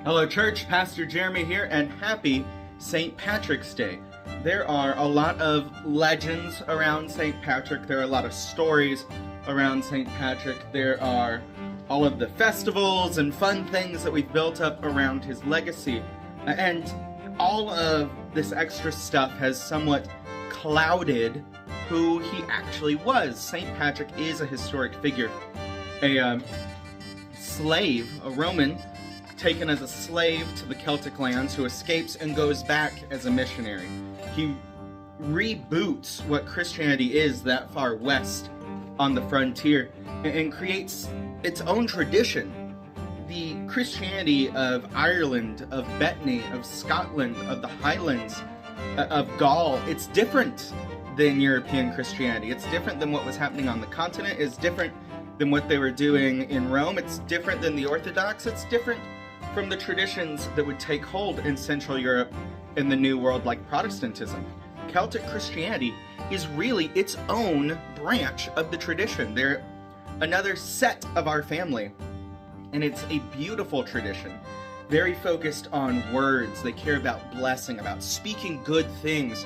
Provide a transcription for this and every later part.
Hello church, Pastor Jeremy here, and happy St. Patrick's Day. There are a lot of legends around St. Patrick. There are a lot of stories around St. Patrick. There are all of the festivals and fun things that we've built up around his legacy. And all of this extra stuff has somewhat clouded who he actually was. St. Patrick is a historic figure. A slave, a Roman, taken as a slave to the Celtic lands, who escapes and goes back as a missionary. He reboots what Christianity is that far west on the frontier and creates its own tradition. The Christianity of Ireland, of Bethany, of Scotland, of the Highlands, of Gaul, it's different than European Christianity. It's different than what was happening on the continent. It's different than what they were doing in Rome. It's different than the Orthodox. It's different from the traditions that would take hold in Central Europe in the New World, like Protestantism. Celtic Christianity is really its own branch of the tradition. They're another set of our family, and it's a beautiful tradition, very focused on words. They care about blessing, about speaking good things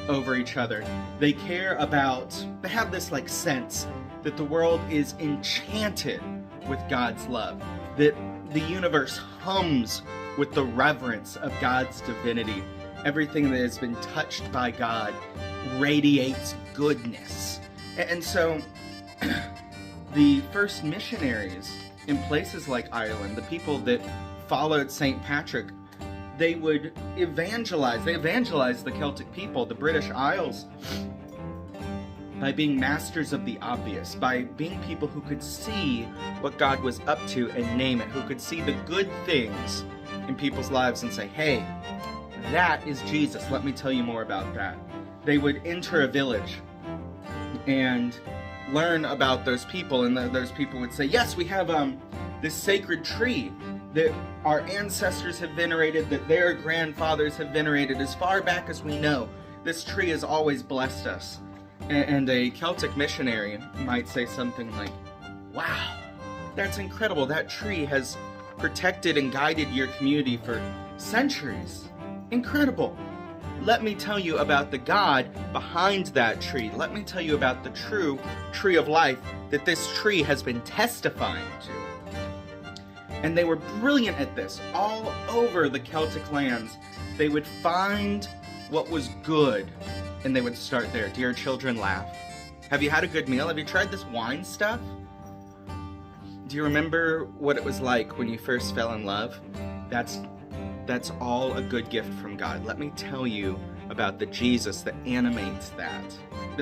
over each other. They have this sense that the world is enchanted with God's love, that the universe hums with the reverence of God's divinity. Everything that has been touched by God radiates goodness. And so the first missionaries in places like Ireland, the people that followed St. Patrick, they would evangelize. They evangelized the Celtic people, the British Isles, by being masters of the obvious, by being people who could see what God was up to and name it, who could see the good things in people's lives and say, hey, that is Jesus. Let me tell you more about that. They would enter a village and learn about those people, and those people would say, yes, we have this sacred tree that our ancestors have venerated, that their grandfathers have venerated as far back as we know. This tree has always blessed us. And a Celtic missionary might say something like, wow, that's incredible. That tree has protected and guided your community for centuries. Incredible. Let me tell you about the God behind that tree. Let me tell you about the true tree of life that this tree has been testifying to. And they were brilliant at this. All over the Celtic lands, they would find what was good, and they would start there. Do your children laugh? Have you had a good meal? Have you tried this wine stuff? Do you remember what it was like when you first fell in love? That's all a good gift from God. Let me tell you about the Jesus that animates that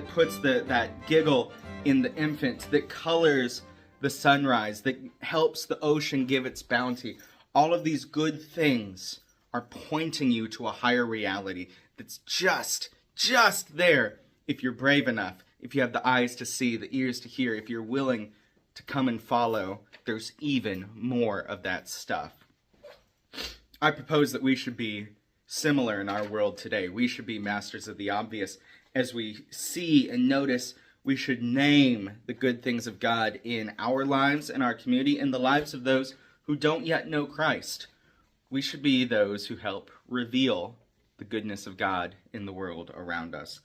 puts that giggle in the infant, that colors the sunrise, that helps the ocean give its bounty. All of these good things are pointing you to a higher reality that's just there if you're brave enough, if you have the eyes to see, the ears to hear, if you're willing to come and follow. There's even more of that stuff. I propose that we should be similar in our world today. We should be masters of the obvious. As we see and notice, we should name the good things of God in our lives, in our community, in the lives of those who don't yet know Christ. We should be those who help reveal the goodness of God in the world around us.